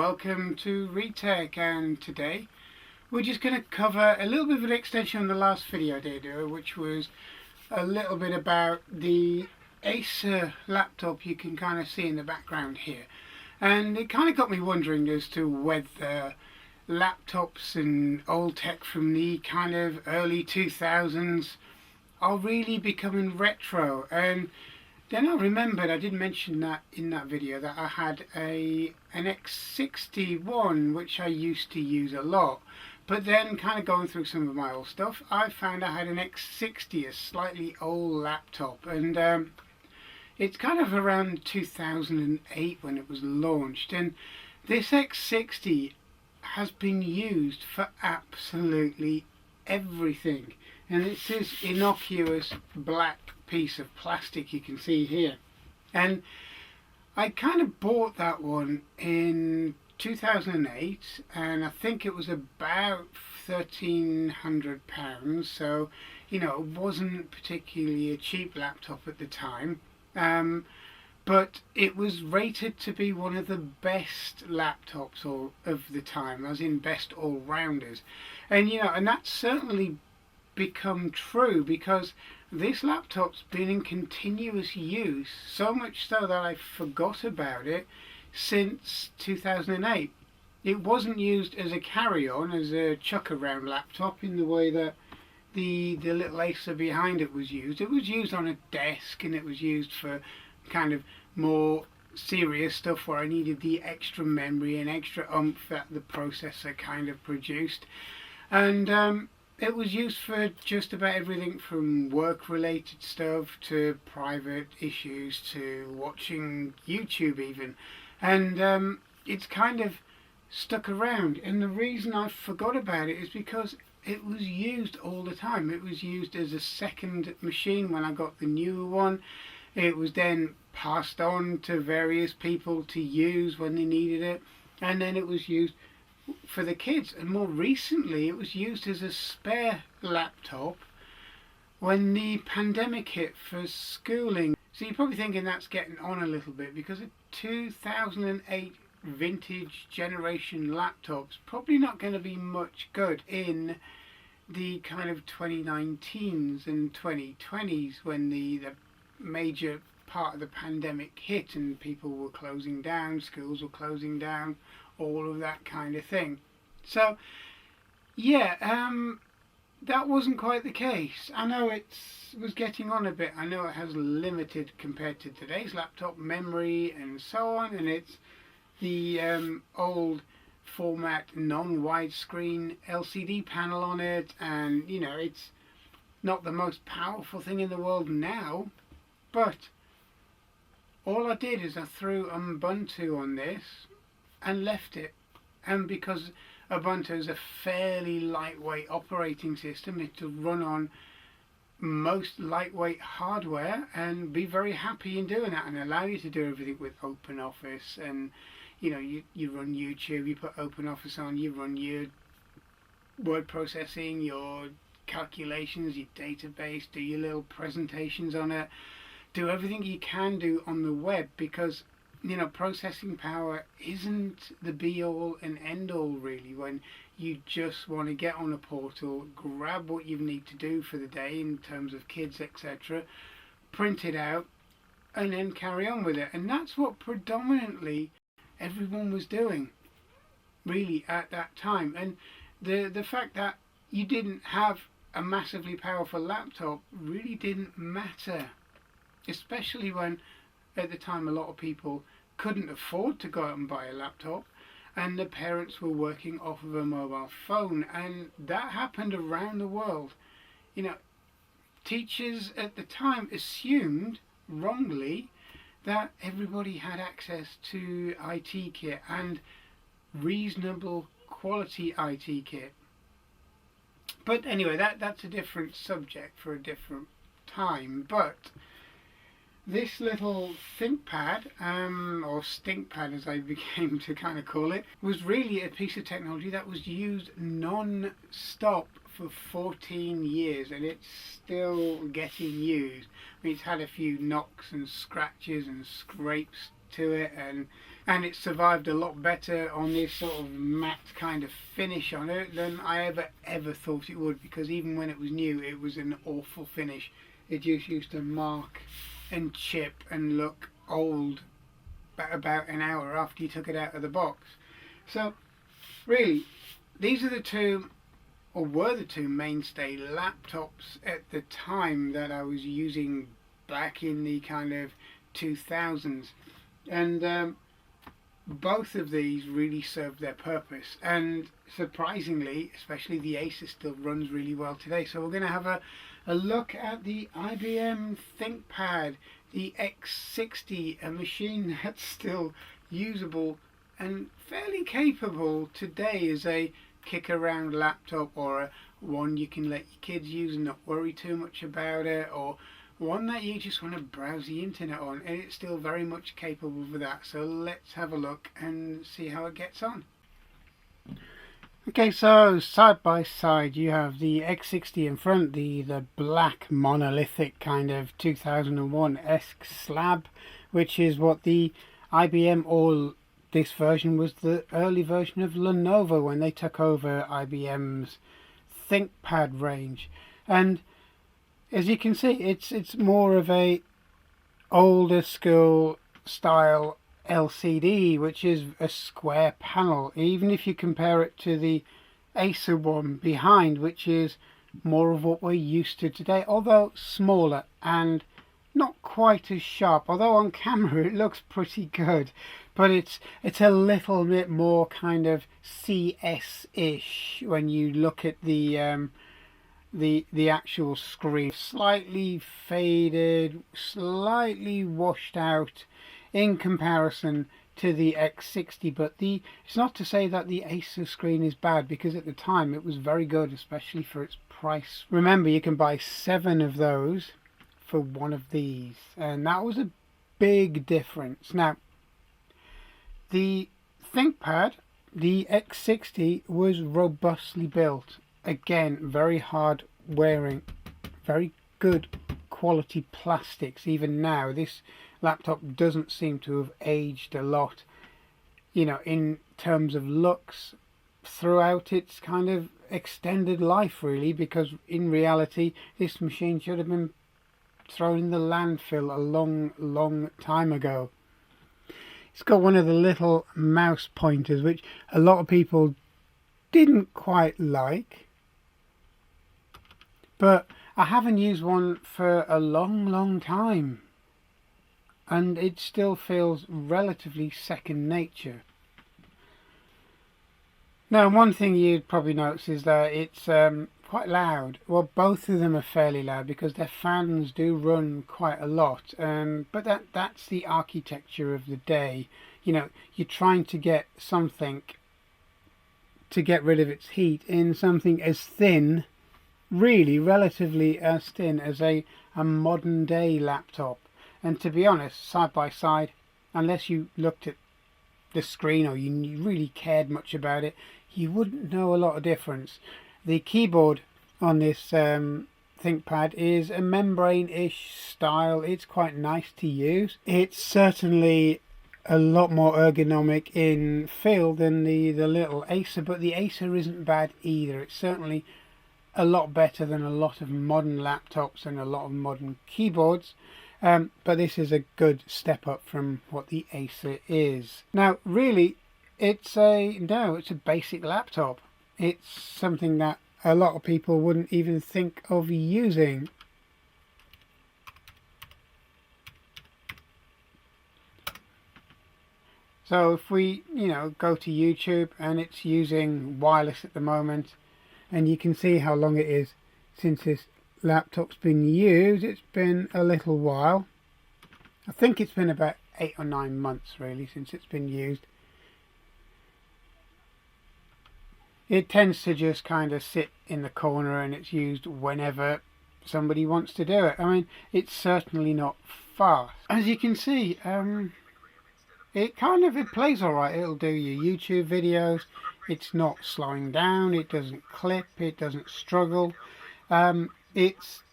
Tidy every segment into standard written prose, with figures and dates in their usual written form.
welcome to Retech, and today we're just going to cover a little bit of an extension on the last video I did, which was a little bit about the Acer laptop you can kind of see in the background here. And it kind of got me wondering as to whether laptops and old tech from the kind of early 2000s are really becoming retro. And then I remembered, I did mention that in that video, that I had an X60 one which I used to use a lot, but then kind of going through some of my old stuff, I found I had an X60, a slightly old laptop, and it's kind of around 2008 when it was launched, and this X60 has been used for absolutely everything. And it's this innocuous black piece of plastic you can see here, and I kind of bought that one in 2008, and I think it was about £1,300, so you know, it wasn't particularly a cheap laptop at the time, but it was rated to be one of the best laptops of the time, as in best all-rounders. And you know, and that's certainly become true, because this laptop's been in continuous use, so much so that I forgot about it since 2008. It wasn't used as a carry-on, as a chuck-around laptop in the way that the little Acer behind it was used. It was used on a desk, and it was used for kind of more serious stuff where I needed the extra memory and extra oomph that the processor kind of produced. And it was used for just about everything from work-related stuff to private issues to watching YouTube even. And it's kind of stuck around. And the reason I forgot about it is because it was used all the time. It was used as a second machine when I got the newer one. It was then passed on to various people to use when they needed it. And then it was used for the kids, and more recently it was used as a spare laptop when the pandemic hit for schooling. So you're probably thinking that's getting on a little bit, because a 2008 vintage generation laptop's probably not going to be much good in the kind of 2019s and 2020s when the major part of the pandemic hit and people were closing down, schools were closing down, all of that kind of thing. So yeah, that wasn't quite the case. I know it was getting on a bit. I know it has limited, compared to today's laptop, memory and so on, and it's the old format non-widescreen LCD panel on it, and you know, it's not the most powerful thing in the world now, but all I did is I threw Ubuntu on this and left it. And because Ubuntu is a fairly lightweight operating system, it to run on most lightweight hardware and be very happy in doing that, and allow you to do everything with OpenOffice. And you know, you run YouTube, you put OpenOffice on, you run your word processing, your calculations, your database, do your little presentations on it, do everything you can do on the web, because you know, processing power isn't the be-all and end-all really when you just want to get on a portal, grab what you need to do for the day in terms of kids, etc., print it out, and then carry on with it. And that's what predominantly everyone was doing really at that time. And the fact that you didn't have a massively powerful laptop really didn't matter, especially when at the time a lot of people couldn't afford to go out and buy a laptop, and the parents were working off of a mobile phone. And that happened around the world. You know, teachers at the time assumed wrongly that everybody had access to IT kit, and reasonable quality IT kit. But anyway, that's a different subject for a different time. But this little ThinkPad, or StinkPad as I became to kind of call it, was really a piece of technology that was used non-stop for 14 years, and it's still getting used. I mean, it's had a few knocks and scratches and scrapes to it, and it survived a lot better on this sort of matte kind of finish on it than I ever thought it would, because even when it was new it was an awful finish. It just used to mark and chip and look old about an hour after you took it out of the box. So really, these are the two, or were the two, mainstay laptops at the time that I was using back in the kind of 2000s, and both of these really served their purpose, and surprisingly, especially the Acer still runs really well today. So we're going to have a look at the IBM ThinkPad, the X60, a machine that's still usable and fairly capable today as a kick around laptop, or one you can let your kids use and not worry too much about it, or one that you just want to browse the internet on, and it's still very much capable of that. So let's have a look and see how it gets on. Okay, so side by side you have the X60 in front, the black monolithic kind of 2001-esque slab, which is what the IBM, or this version was the early version of Lenovo when they took over IBM's ThinkPad range. And as you can see, it's more of a older school style LCD, which is a square panel, even if you compare it to the Acer one behind, which is more of what we're used to today, although smaller and not quite as sharp. Although on camera it looks pretty good, but it's a little bit more kind of CS-ish when you look at the actual screen. Slightly faded, slightly washed out in comparison to the X60, but it's not to say that the Acer screen is bad, because at the time it was very good, especially for its price. Remember, you can buy 7 of those for one of these, and that was a big difference. Now, the ThinkPad, the X60, was robustly built. Again, very hard wearing, very good quality plastics. Even now, this laptop doesn't seem to have aged a lot, you know, in terms of looks throughout its kind of extended life, really, because in reality this machine should have been thrown in the landfill a long time ago. It's got one of the little mouse pointers, which a lot of people didn't quite like, but I haven't used one for a long time, and it still feels relatively second nature. Now, one thing you'd probably notice is that it's quite loud. Well, both of them are fairly loud because their fans do run quite a lot, but that's the architecture of the day. You know, you're trying to get something to get rid of its heat in something as thin, really relatively as thin as a modern day laptop. And to be honest, side by side, unless you looked at the screen or you really cared much about it, you wouldn't know a lot of difference. The keyboard on this ThinkPad is a membrane-ish style. It's quite nice to use. It's certainly a lot more ergonomic in feel than the little Acer, but the Acer isn't bad either. It's certainly a lot better than a lot of modern laptops and a lot of modern keyboards. But this is a good step up from what the Acer is. Now, really, it's a basic laptop. It's something that a lot of people wouldn't even think of using. So if we, go to YouTube, and it's using wireless at the moment, and you can see how long it is since this laptop's been used. It's been a little while. I think it's been about 8 or 9 months really since it's been used. It tends to just kind of sit in the corner, and it's used whenever somebody wants to do it. I mean, it's certainly not fast. As you can see, it plays alright. It'll do your YouTube videos. It's not slowing down, it doesn't clip, it doesn't struggle. It's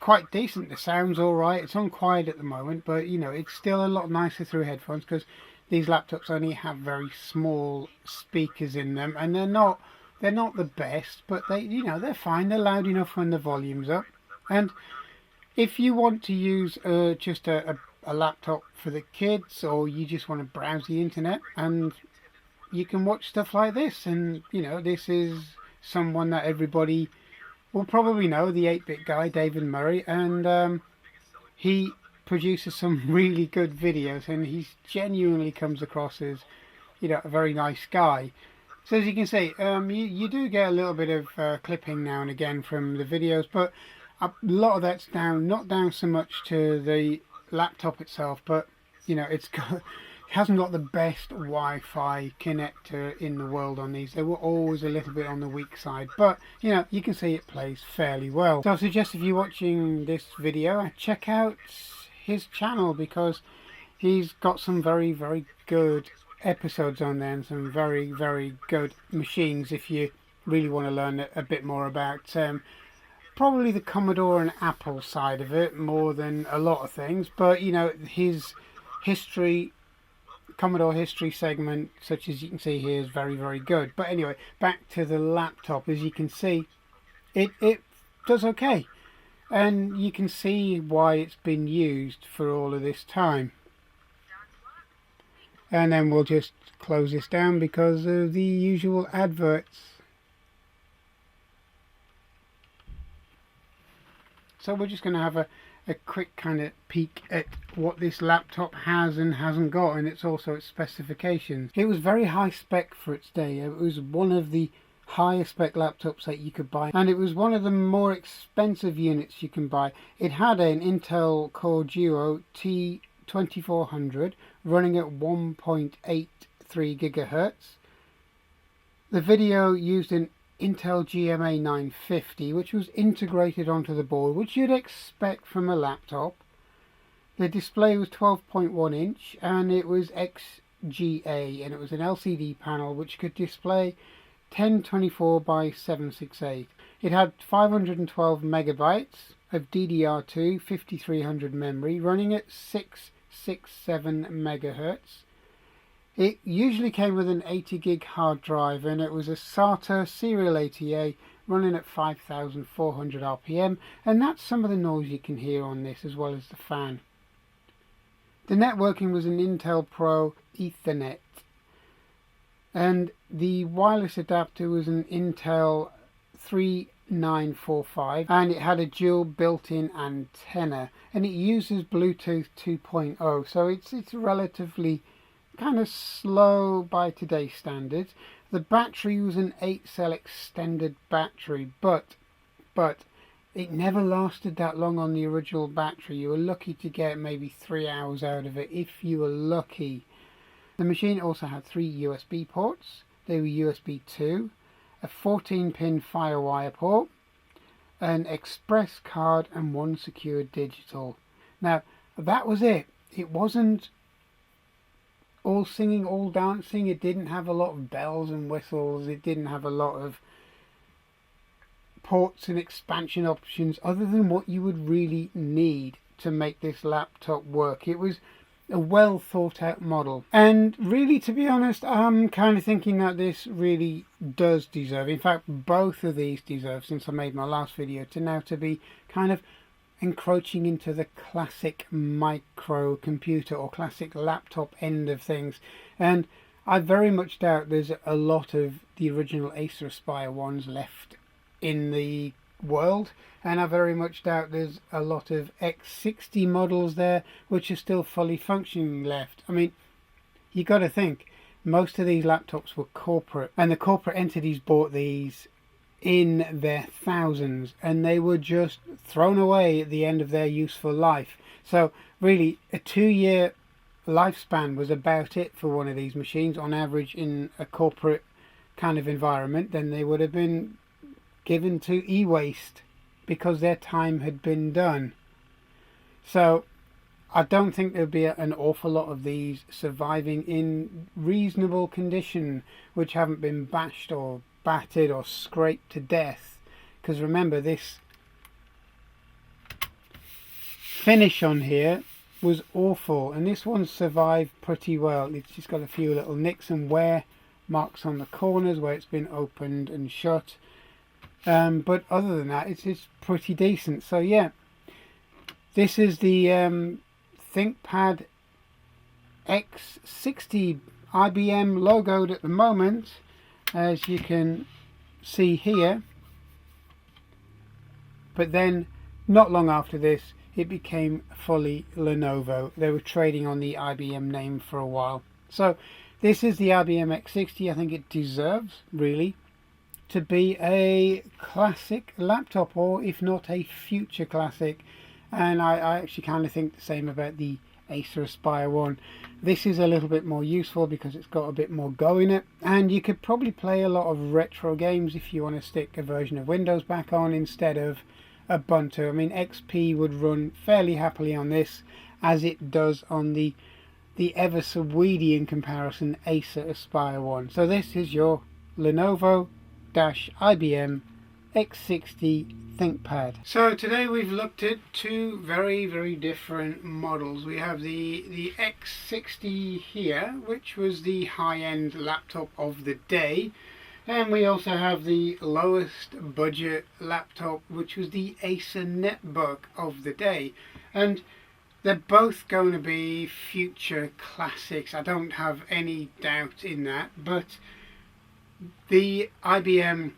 quite decent. The sound's alright. It's on quiet at the moment, but you know, it's still a lot nicer through headphones because these laptops only have very small speakers in them, and they're not the best, but they're fine. They're loud enough when the volume's up. And if you want to use just a laptop for the kids, or you just want to browse the internet, and you can watch stuff like this, and you know, this is someone that everybody will probably know, the 8-bit guy, David Murray, and he produces some really good videos, and he genuinely comes across as, you know, a very nice guy. So as you can see, you do get a little bit of clipping now and again from the videos, but a lot of that's down, not down so much to the laptop itself, but you know, it hasn't got the best Wi-Fi connector in the world on these. They were always a little bit on the weak side, but you know, you can see it plays fairly well. So I suggest if you're watching this video, check out his channel, because he's got some very, very good episodes on there, and some very, very good machines if you really want to learn a bit more about probably the Commodore and Apple side of it more than a lot of things. But you know, his Commodore history segment, such as you can see here, is very, very good. But anyway, back to the laptop. As you can see, it does okay, and you can see why it's been used for all of this time. And then we'll just close this down because of the usual adverts. So we're just going to have a quick kind of peek at what this laptop has and hasn't got, and it's also its specifications. It was very high spec for its day. It was one of the higher spec laptops that you could buy, and it was one of the more expensive units you can buy. It had an Intel Core Duo T2400 running at 1.83 gigahertz. The video used an Intel GMA 950, which was integrated onto the board, which you'd expect from a laptop. The display was 12.1 inch, and it was XGA, and it was an LCD panel which could display 1024 by 768. It had 512 megabytes of DDR2 5300 memory running at 667 megahertz. It usually came with an 80 gig hard drive, and it was a SATA Serial ATA running at 5,400 RPM, and that's some of the noise you can hear on this, as well as the fan. The networking was an Intel Pro Ethernet, and the wireless adapter was an Intel 3945, and it had a dual built-in antenna, and it uses Bluetooth 2.0, so it's relatively kind of slow by today's standards. The battery was an 8-cell extended battery, but it never lasted that long on the original battery. You were lucky to get maybe 3 hours out of it, if you were lucky. The machine also had 3 USB ports. They were USB 2, a 14-pin FireWire port, an express card, and 1 secure digital. Now, that was it. It wasn't all singing, all dancing. It didn't have a lot of bells and whistles. It didn't have a lot of ports and expansion options other than what you would really need to make this laptop work. It was a well thought out model, and really, to be honest, I'm kind of thinking that this really does deserve, in fact both of these deserve, since I made my last video, to be kind of encroaching into the classic micro computer or classic laptop end of things. And I very much doubt there's a lot of the original Acer Aspire ones left in the world, and I very much doubt there's a lot of X60 models there which are still fully functioning left. I mean, you got to think, most of these laptops were corporate, and the corporate entities bought these in their thousands, and they were just thrown away at the end of their useful life. So really, a 2-year lifespan was about it for one of these machines on average in a corporate kind of environment. Then they would have been given to e-waste because their time had been done. So I don't think there'll be an awful lot of these surviving in reasonable condition which haven't been bashed or battered or scraped to death, because remember, this finish on here was awful, and this one survived pretty well. It's just got a few little nicks and wear marks on the corners where it's been opened and shut, but other than that it's pretty decent. So yeah, this is the ThinkPad X60 IBM logoed at the moment, as you can see here, but then not long after this it became fully Lenovo. They were trading on the IBM name for a while. So this is the IBM X60. I think it deserves really to be a classic laptop, or if not a future classic. And I actually kind of think the same about the Acer Aspire 1. This is a little bit more useful because it's got a bit more go in it, and you could probably play a lot of retro games if you want to stick a version of Windows back on instead of Ubuntu. I mean, XP would run fairly happily on this, as it does on the ever so weedy in comparison Acer Aspire 1. So this is your Lenovo-IBM X60 ThinkPad. So today we've looked at two very different models. We have the X60 here, which was the high-end laptop of the day, and we also have the lowest budget laptop, which was the Acer Netbook of the day. And they're both going to be future classics. I don't have any doubt in that. But the IBM,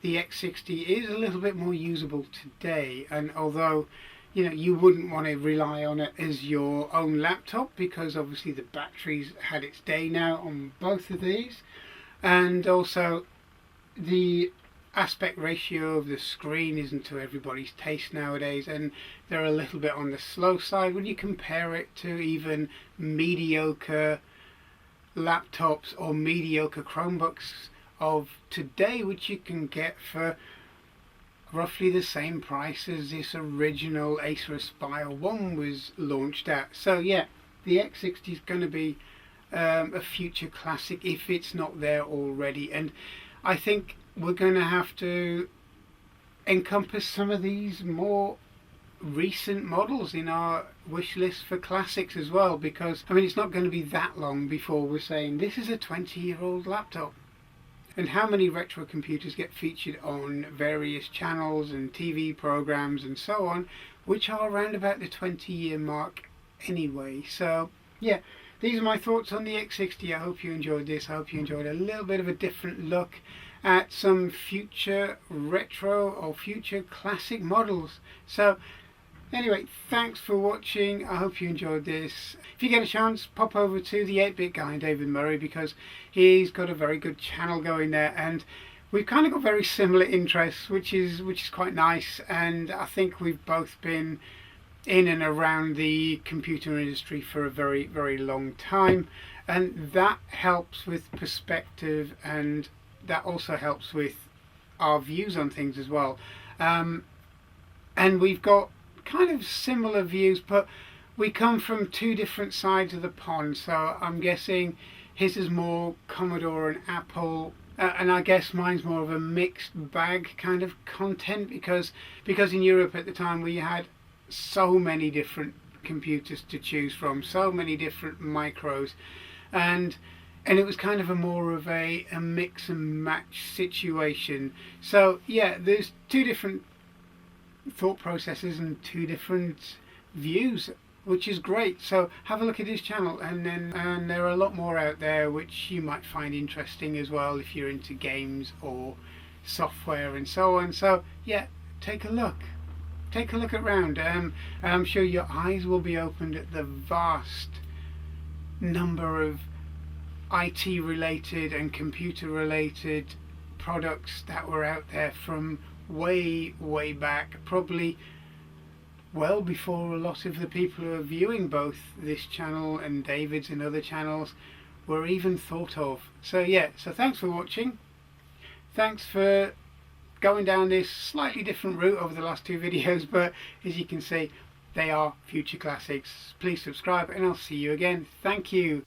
the X60, is a little bit more usable today. And although, you know, you wouldn't want to rely on it as your own laptop, because obviously the battery's had its day now on both of these. And also the aspect ratio of the screen isn't to everybody's taste nowadays, and they're a little bit on the slow side when you compare it to even mediocre laptops or mediocre Chromebooks of today, which you can get for roughly the same price as this original Acer Aspire 1 was launched at. So yeah, the X60 is going to be a future classic if it's not there already, and I think we're going to have to encompass some of these more recent models in our wish list for classics as well, because I mean, it's not going to be that long before we're saying this is a 20-year-old laptop. And how many retro computers get featured on various channels and TV programs and so on, which are around about the 20-year mark anyway. So yeah, these are my thoughts on the X60. I hope you enjoyed this. I hope you enjoyed a little bit of a different look at some future retro or future classic models. So anyway, thanks for watching. I hope you enjoyed this. If you get a chance, pop over to the 8-Bit Guy, David Murray, because he's got a very good channel going there, and we've kind of got very similar interests, which is quite nice. And I think we've both been in and around the computer industry for a very long time, and that helps with perspective, and that also helps with our views on things as well. And we've got kind of similar views, but we come from two different sides of the pond. So I'm guessing his is more Commodore and Apple, and I guess mine's more of a mixed bag kind of content, because in Europe at the time we had so many different computers to choose from, so many different micros, and it was kind of a more of a mix and match situation. So yeah, there's two different thought processes and two different views, which is great. So have a look at his channel, and there are a lot more out there which you might find interesting as well if you're into games or software and so on. So yeah, take a look around. I'm sure your eyes will be opened at the vast number of IT related and computer related products that were out there from way back, probably well before a lot of the people who are viewing both this channel and David's and other channels were even thought of. So yeah, so thanks for watching. Thanks for going down this slightly different route over the last two videos, but as you can see, they are future classics. Please subscribe, and I'll see you again. Thank you.